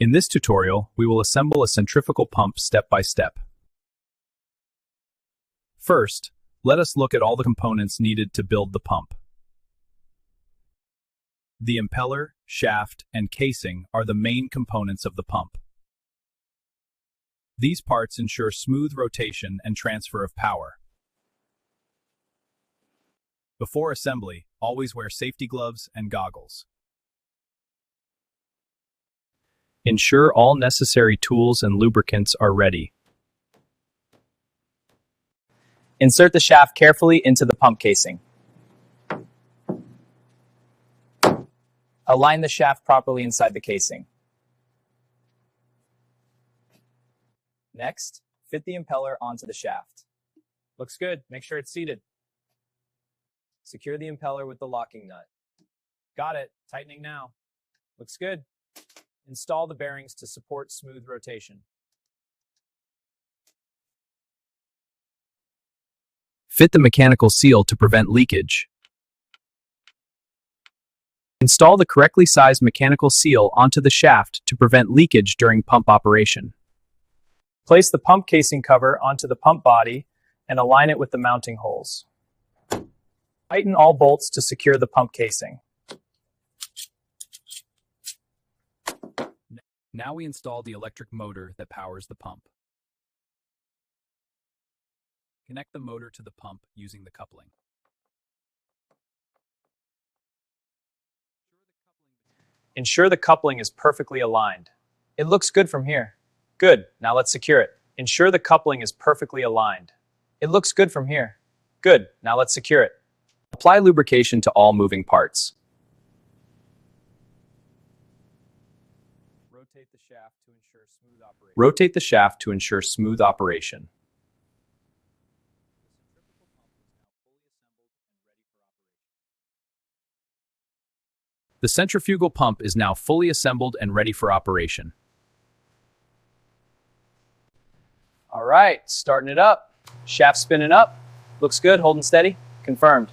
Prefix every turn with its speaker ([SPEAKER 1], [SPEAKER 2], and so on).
[SPEAKER 1] In this tutorial, we will assemble a centrifugal pump step by step. First, let us look at all the components needed to build the pump. The impeller, shaft, and casing are the main components of the pump. These parts ensure smooth rotation and transfer of power. Before assembly, always wear safety gloves and goggles. Ensure all necessary tools and lubricants are ready.
[SPEAKER 2] Insert the shaft carefully into the pump casing. Align the shaft properly inside the casing. Next, fit the impeller onto the shaft. Looks good. Make sure it's seated. Secure the impeller with the locking nut. Got it. Tightening now. Looks good. Install the bearings to support smooth rotation.
[SPEAKER 1] Fit the mechanical seal to prevent leakage. Install the correctly sized mechanical seal onto the shaft to prevent leakage during pump operation.
[SPEAKER 2] Place the pump casing cover onto the pump body and align it with the mounting holes. Tighten all bolts to secure the pump casing.
[SPEAKER 1] Now we install the electric motor that powers the pump. Connect the motor to the pump using the coupling.
[SPEAKER 2] Ensure the coupling is perfectly aligned. It looks good from here. Good. Now let's secure it. Ensure the coupling is perfectly aligned. It looks good from here. Good. Now let's secure it.
[SPEAKER 1] Apply lubrication to all moving parts.
[SPEAKER 2] Rotate the shaft to ensure smooth operation.
[SPEAKER 1] Rotate the shaft to ensure smooth operation. The centrifugal pump is now fully assembled and ready for operation.
[SPEAKER 2] All right, starting it up. Shaft spinning up. Looks good, holding steady. Confirmed.